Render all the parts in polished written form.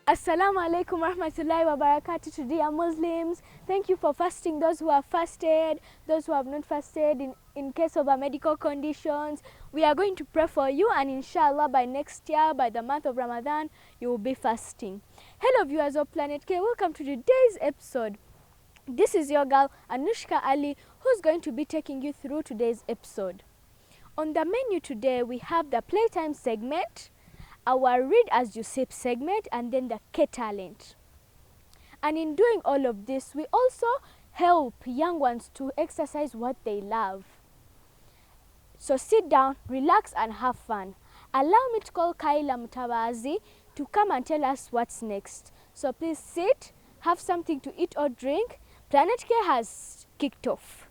Assalamu alaikum rahmatullahi wa barakatuh to dear Muslims. Thank you for fasting, those who have fasted, those who have not fasted in case of medical conditions. We are going to pray for you, and inshallah by next year, by the month of Ramadan, you will be fasting. Hello viewers of Planet K, welcome to today's episode. This is your girl Anushka Ali, who's going to be taking you through today's episode. On the menu today, we have the playtime segment, our Read As You Sip segment, and then the K talent. And in doing all of this, we also help young ones to exercise what they love. So sit down, relax, and have fun. Allow me to call Kaila Mutawazi to come and tell us what's next. So please sit, have something to eat or drink. Planet K has kicked off.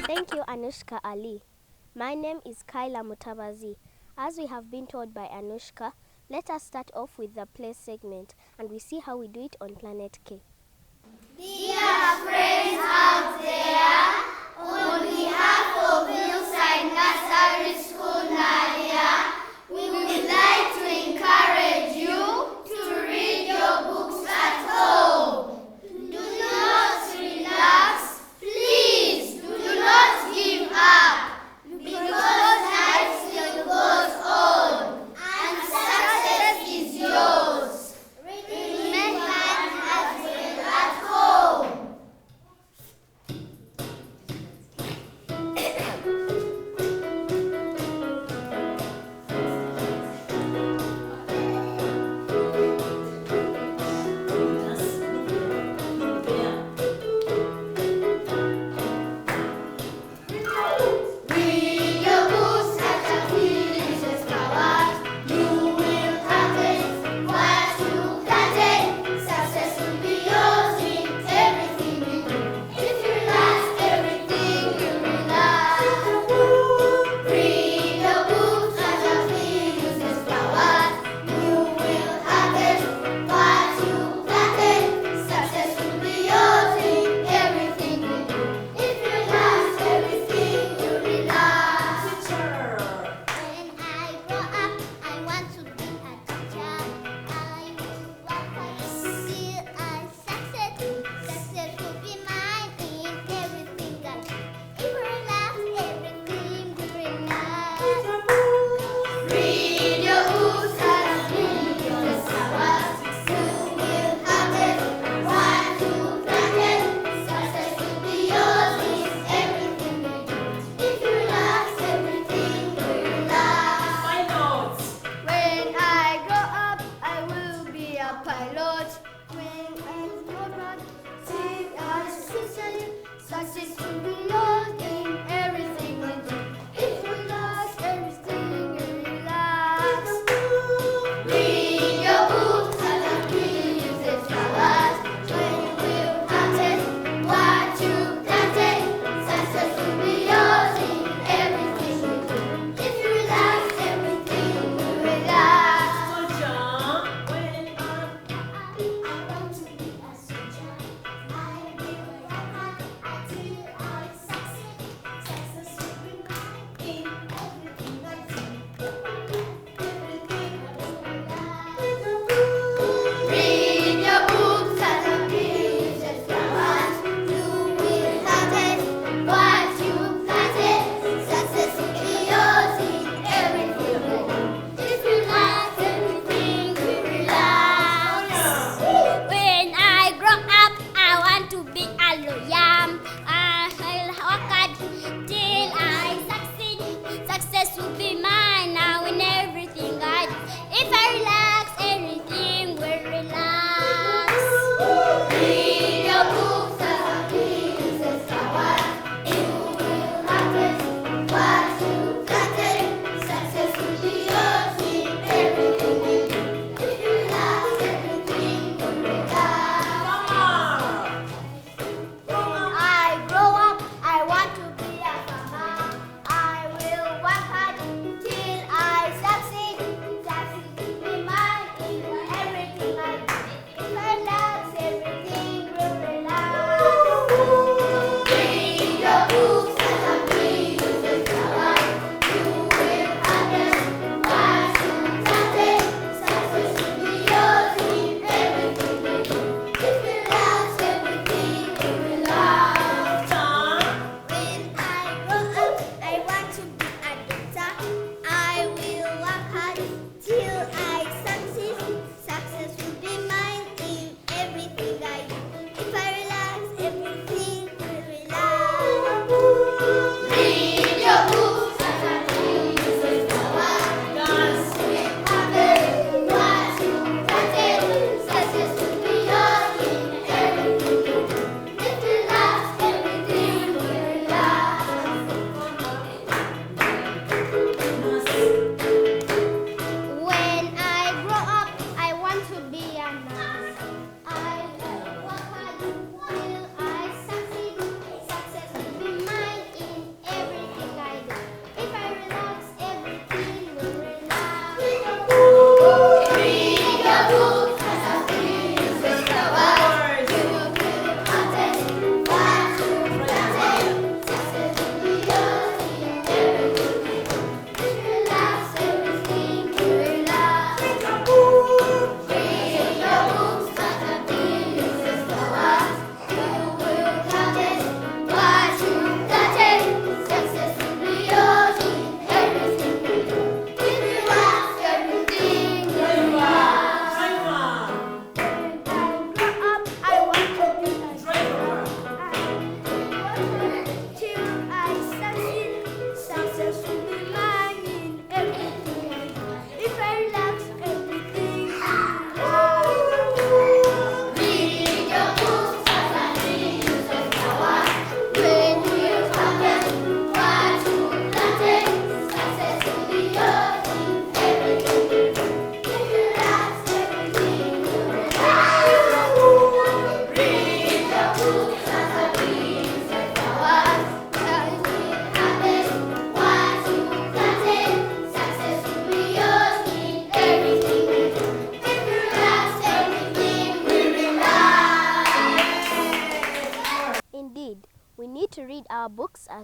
Thank you, Anushka Ali. My name is Kaila Mutabazi. As we have been told by Anushka, let us start off with the play segment, and we see how we do it on Planet K. Dear friends out there, on behalf of Hillside Nursery School Nadia, we would like to encourage you to read your books at home. Do not relax. Please do not give up, because life still goes on and success is yours. Remember at home.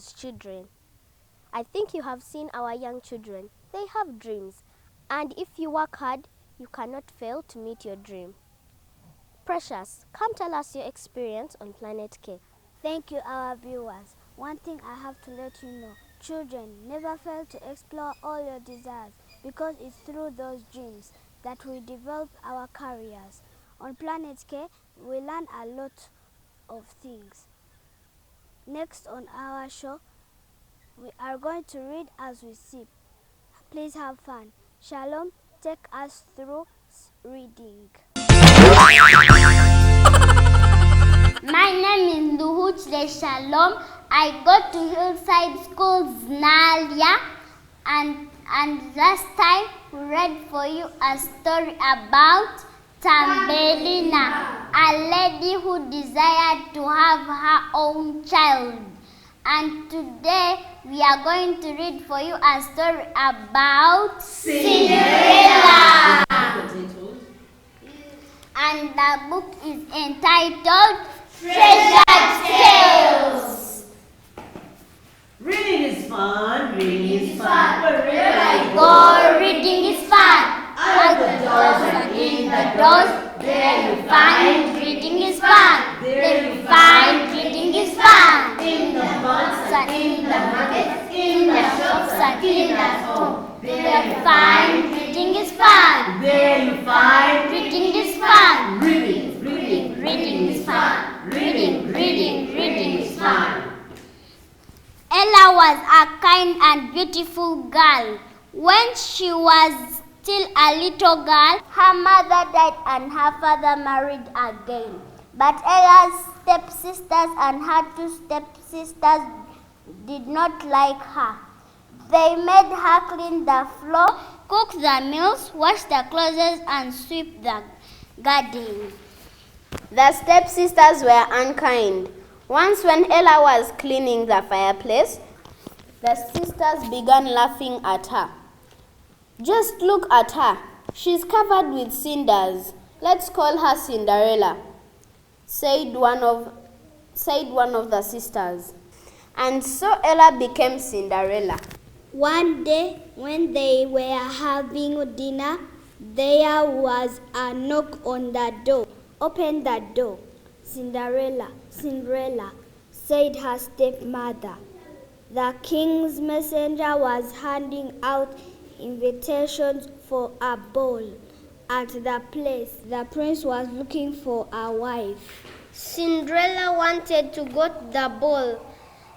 as children. I think you have seen our young children. They have dreams. And if you work hard, you cannot fail to meet your dream. Precious, come tell us your experience on Planet K. Thank you, our viewers. One thing I have to let you know, children, never fail to explore all your desires, because it's through those dreams that we develop our careers. On Planet K, we learn a lot of things. Next on our show, we are going to read as we sip. Please have fun. Shalom, take us through reading. My name is Luhuchle Shalom. I go to Hillside School, Znalia, and last time we read for you a story about Tambelina, a lady who desired to have her own child. And today we are going to read for you a story about Cinderella. And the book is entitled Treasured Tales. Reading is fun, Wherever I Go, reading is fun. At the doors and in the doors, there you find reading is fun. There you find reading is fun. In the months and in the markets, In the shops and in at home, there you find reading is fun. there you find Reading is fun. reading. Reading is fun. Reading is fun. Ella was a kind and beautiful girl. When she was still a little girl, her mother died and her father married again. But Ella's stepsisters and her two stepsisters did not like her. They made her clean the floor, cook the meals, wash the clothes, and sweep the garden. The stepsisters were unkind. Once when Ella was cleaning the fireplace, the sisters began laughing at her. Just look at her. She's covered with cinders. Let's call her Cinderella, said one of the sisters. And so Ella became Cinderella. One day, when they were having dinner, there was a knock on the door. Open the door. Cinderella, said her stepmother. The king's messenger was handing out invitations for a ball at the place. The prince was looking for a wife. Cinderella wanted to go to the ball,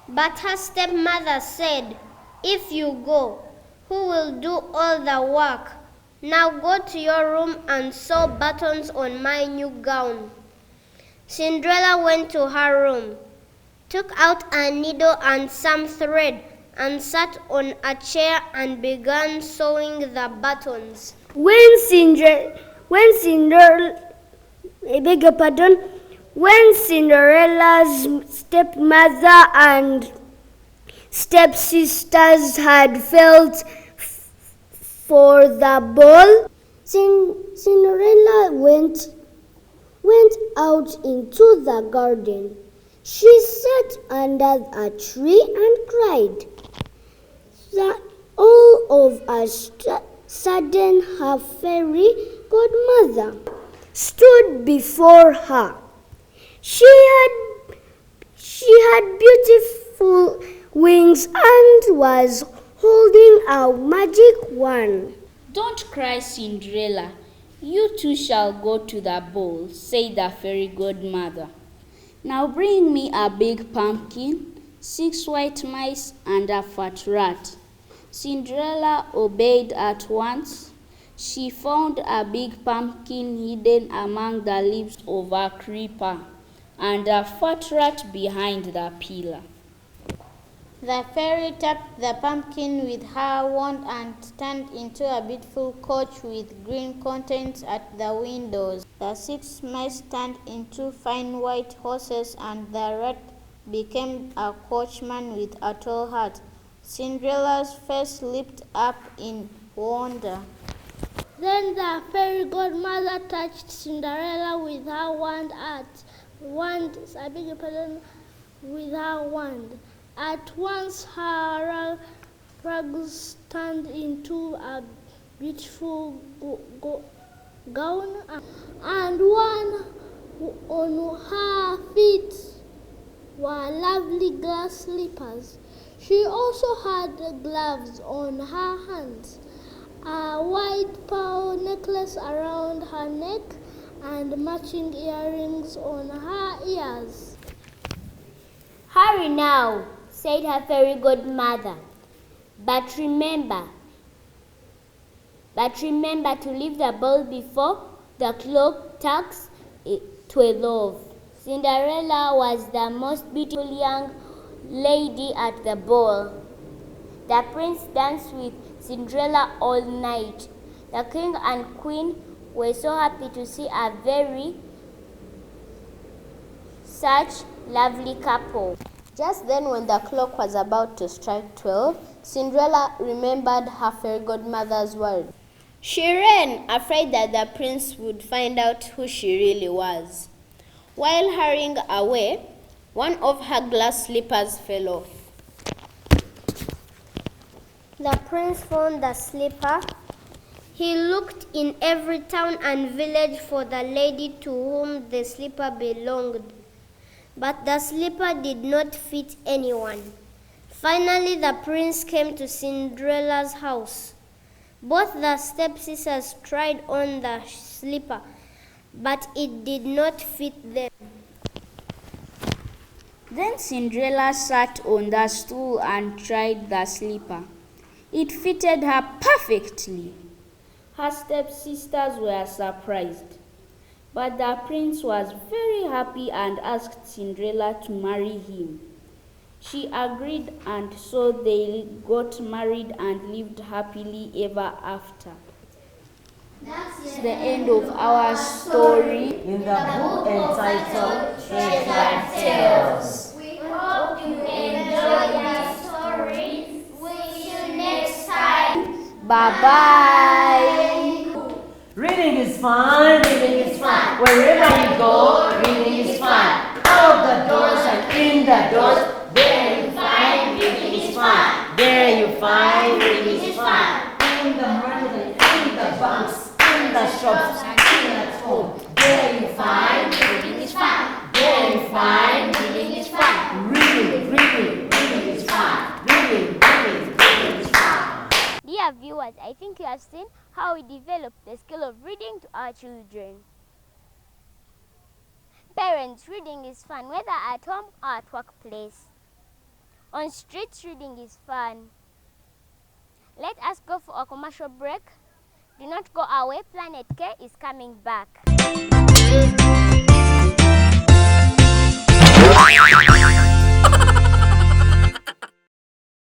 but her stepmother said, "If you go, who will do all the work? Now go to your room and sew buttons on my new gown." Cinderella went to her room, took out a needle and some thread, and sat on a chair and began sewing the buttons. When Cinderella's stepmother and stepsisters had felt for the ball, Cinderella went out into the garden. She sat under a tree and cried. All of a sudden, her fairy godmother stood before her. She had beautiful wings and was holding a magic wand. Don't cry, Cinderella. You too shall go to the ball, said the fairy godmother. Now bring me a big pumpkin, 6 white mice, and a fat rat. Cinderella obeyed at once. She found a big pumpkin hidden among the leaves of a creeper, and a fat rat behind the pillar. The fairy tapped the pumpkin with her wand and turned into a beautiful coach with green curtains at the windows. The 6 mice turned into fine white horses, and the rat became a coachman with a tall hat. Cinderella's face lit up in wonder. Then the fairy godmother touched Cinderella with her wand, At once her rags turned into a beautiful gown, and one on her feet were lovely glass slippers. She also had gloves on her hands, a white pearl necklace around her neck, and matching earrings on her ears. Hurry now, said her fairy godmother. But remember to leave the ball before the clock strikes 12. Cinderella was the most beautiful young lady at the ball. The prince danced with Cinderella all night. The king and queen were so happy to see a very such lovely couple. Just then, when the clock was about to strike 12, Cinderella remembered her fairy godmother's words. She ran, afraid that the prince would find out who she really was. While hurrying away, one of her glass slippers fell off. The prince found the slipper. He looked in every town and village for the lady to whom the slipper belonged. But the slipper did not fit anyone. Finally, the prince came to Cinderella's house. Both the stepsisters tried on the slipper, but it did not fit them. Then Cinderella sat on the stool and tried the slipper. It fitted her perfectly. Her stepsisters were surprised. But the prince was very happy and asked Cinderella to marry him. She agreed, and so they got married and lived happily ever after. That's the end of our story In the book entitled Treasure Tales. We hope you enjoyed the stories. See you next time. Bye-bye. Reading is fun, reading is fun. Wherever you go, reading is fun. Out the doors and in the doors, there you find reading is fun. There you find reading is fun. In the market and in the banks, in the shops and even at home, there you find reading is fun. There you find reading is fun. Reading is fun. Reading is fun. Dear viewers, I think you have seen how we develop the skill of reading to our children. Parents, reading is fun, whether at home or at workplace. On streets, reading is fun. Let us go for a commercial break. Do not go away, Planet K is coming back.